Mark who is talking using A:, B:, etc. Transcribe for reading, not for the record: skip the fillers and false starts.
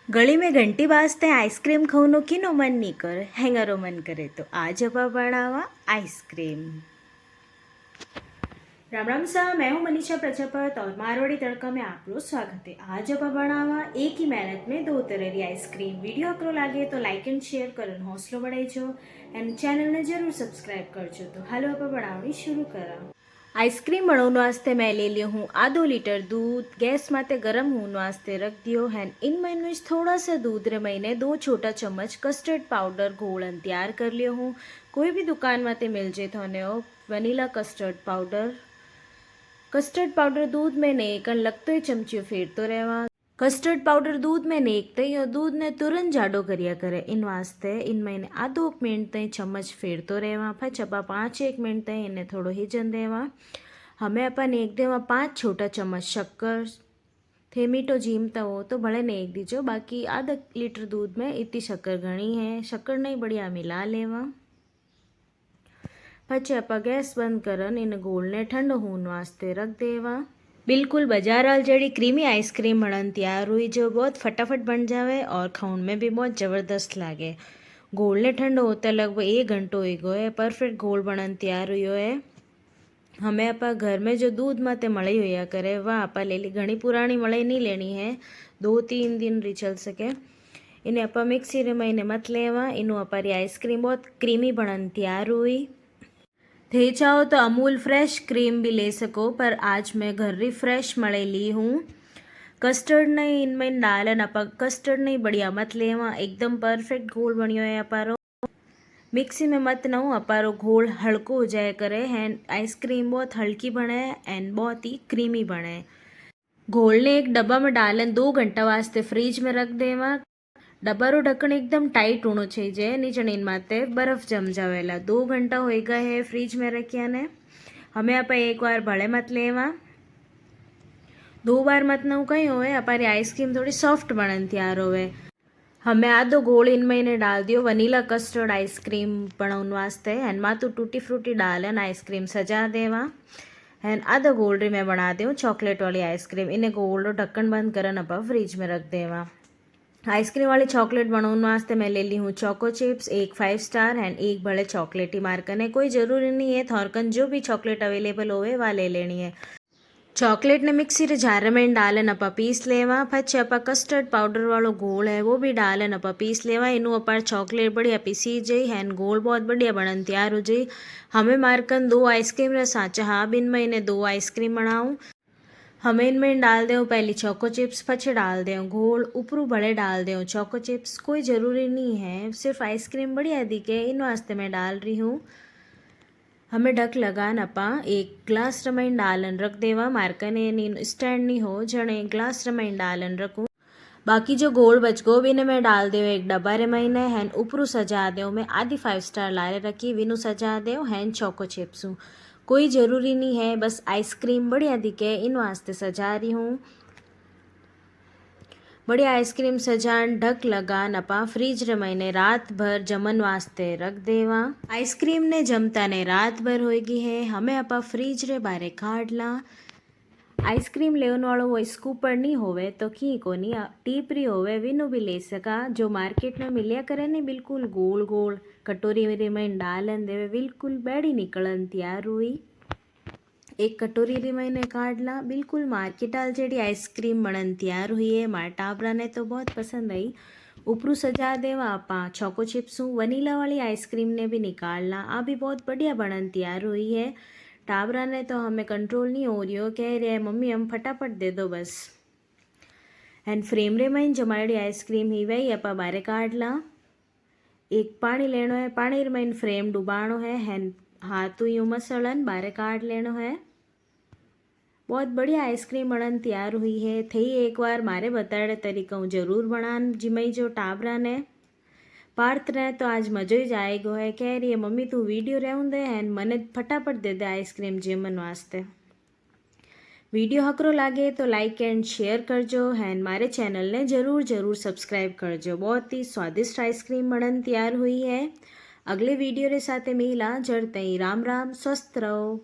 A: गली में घंटी बाजते आइसक्रीम खाने किनो मन नहीं करे, हेंगारो मन करे तो आज आप बनावा आइसक्रीम। राम राम सा, मैं हूँ मनीषा प्रजापत और मारवाड़ी तड़का में आपको स्वागत है। आज आप बनावा एक ही मेहनत में दो तरह की आइसक्रीम। वीडियो आपको लगे तो लाइक एंड शेयर कर हौसलो बढ़ाईजो एंड चैनल ने जरूर सब्सक्राइब करजो। तो हालो आप बनावनी शुरू करा। आइसक्रीम बनाने वास्ते मैं ले लियो हूँ आधो लीटर दूध। गैस माते गरम होने वास्ते रख दियो है। इन मैंने थोड़ा सा दूध रे मैंने 2 छोटा चम्मच कस्टर्ड पाउडर घोलन तैयार कर लियो हूँ। कोई भी दुकान माते मिल जाए थाने वनीला कस्टर्ड पाउडर दूध में नेकन लगतो ही चमचियो फेरतो रहवा। कस्टर्ड पाउडर दूध में नेकते ही और दूध ने तुरंत जाडो करिया करे। इन वास्ते इन मैंने आधो मिनट तई चम्मच फेरतो रहवा। फिर चपा 5-1 मिनट तई इन्हें थोड़ो हिजन देवा। हमें अपन एक देवा 5 छोटा चम्मच शक्कर। थे मीठो जीमता हो तो भले ने एक दीजो, बाकी आधा लीटर दूध में इतनी शक्कर घनी है। शक्कर नहीं बढ़िया मिला लेवा। पछे आप गैस बंद करन इन गोल ने ठंडो होने वास्ते रख देवा। बिल्कुल बाजार वाल जड़ी क्रीमी आइसक्रीम बनन तैयार हुई, जो बहुत फटाफट बन जावे और खाने में भी बहुत ज़बरदस्त लागे। घोल ने ठंडो होता लगभग 1 घंटो हो गयो है। परफेक्ट घोल बनन तैयार हुई है। हमें आप घर में जो दूध माते मलाई होया करे वह आप ले ली। घनी पुरानी मलाई नहीं लेनी है, 2-3 दिन री चल सके। इन्हें आप मिक्सी रे महीने मत लेवा। इनू अपारी आइसक्रीम बहुत क्रीमी बनन तैयार हुई। थे चाहो तो अमूल फ्रेश क्रीम भी ले सको, पर आज मैं घर री फ्रेश मलाई ली हूँ। कस्टर्ड नहीं इनमें डालन आप कस्टर्ड नहीं बढ़िया मत लेवा। एकदम परफेक्ट घोल बनियो है अपारो। मिक्सी में मत नऊ अपारो घोल हल्को हो जाए करे है। आइसक्रीम बहुत हल्की बने एंड बहुत ही क्रीमी बने। घोल ने एक डब्बा में डालन 2 घंटा वास्ते फ्रिज में रख देवा। डब्बा रो ढक्कन एकदम टाइट होनो चाहिए, नीचे इन माते बर्फ जम जावेला। 2 घंटा हो गए है फ्रिज में रखिया ने। हमें आप एक बार भले मत लेवा, 2 बार मत नऊ कहीं होए अपारी आइसक्रीम थोड़ी सॉफ्ट बनन तैयार होवे। हमें आधो घोल इनमें इन्हें डाल दियो वनीला कस्टर्ड आइसक्रीम बनाने वास्ते। एंड मातू टूटी फ्रूटी डालन आइसक्रीम सजा देवा। एंड आधो घोल री मैं बना दूँ चॉकलेट वाली आइसक्रीम। इन्हें घोल रो ढक्कन बंद करन आप फ्रिज में रख देवा। आइसक्रीम वाली चॉकलेट बनाने वास्ते मैं ले ली हूँ चोको चिप्स, एक 5 स्टार एंड एक बड़े चॉकलेटी मार्कन है। कोई ज़रूरी नहीं है, थॉरकन जो भी चॉकलेट अवेलेबल होवे वह ले लेनी है। चॉकलेट ने मिक्सी रे जार में डालन अपा पीस लेवा। पछे अपा कस्टर्ड पाउडर वालो घोल है वो भी डालन अपा पीस लेवा। इनू अपार चॉकलेट बढ़िया पीसी जाई हैन घोल बहुत बढ़िया बनन तैयार हो जाई। हमें मारकन 2 आइसक्रीम रे साचा हाँ बिन में इन्हें 2 आइसक्रीम बनाऊँ। हमें इनमें डाल दें पहली चोको चिप्स, पछे डाल दें घोल, ऊपरू भले डाल दें चोको चिप्स। कोई ज़रूरी नहीं है, सिर्फ आइसक्रीम बढ़िया दिखे इन वास्ते मैं डाल रही हूँ। हमें ढक लगान अपा एक ग्लास रमाइन डालन रख देवा। मार्कने नी स्टैंड नहीं हो जने ग्लास रमाइन डालन रखूँ। बाकी जो गोल बच गो भी ने मैं डाल दे एक डब्बा रे महीने हैन ऊपरू सजा दो। मैं आधी 5 स्टार लारे रखी विनू सजा दो हैन चोको चिप्सू। कोई ज़रूरी नहीं है, बस आइसक्रीम बढ़िया दिखे इन वास्ते सजा रही हूँ। बढ़िया आइसक्रीम सजान ढक लगान अपा फ्रिज रे महीने रात भर जमन वास्ते रख देवा। आइसक्रीम ने जमता ने रात भर होगी है। हमें अपा फ्रिज रे बारे काढ़ ला। आइसक्रीम लेवन वालों वो स्कूपर नहीं होवे तो की कोनी टीपरी होवे विनु भी ले सका। जो मार्केट में मिलिया करे ने बिल्कुल गोल गोल कटोरी मेरे में डालन देवे, बिल्कुल बैडी निकलन तैयार हुई। एक कटोरी री मैंने काढ़ ला। बिल्कुल मार्केट आल जेडी आइसक्रीम बनन तैयार हुई है। मार टाबरा ने तो बहुत पसंद आई। ऊपरू सजा देवा आपा चोको चिप्सू। वनीला वाली आइसक्रीम ने भी निकालना, आ भी बहुत बढ़िया बनन तैयार हुई है। टाबरा ने तो हमें कंट्रोल नहीं हो रही हो, कह रहे हैं मम्मी हम फटाफट दे दो बस। एंड फ्रेम रे में जमाड़ी आइसक्रीम ही वही आपा बारे काढ़ ला। एक पानी लेनो है, पानी रे में फ्रेम डुबाणो है। हैन हाथू यूँ मसलन बारे काढ़ लेनो है। बहुत बढ़िया आइसक्रीम बनन तैयार हुई है। थी एक बार मारे बताड़े तरीका जरूर बनान जिमई जो टाबरा ने पार्थ ने तो आज मज़ो ही जाएगो है। कह रही है मम्मी तू वीडियो रहूँ दे एंड मने फटाफट दे दे आइसक्रीम जेमन वास्ते। वीडियो हकरो लागे तो लाइक एंड शेयर करजो एंड मारे चैनल ने ज़रूर सब्सक्राइब करजो। बहुत ही स्वादिष्ट आइसक्रीम बनन तैयार हुई है। अगले वीडियो रे साथे मिला जड़ तई राम राम, स्वस्थ रहो।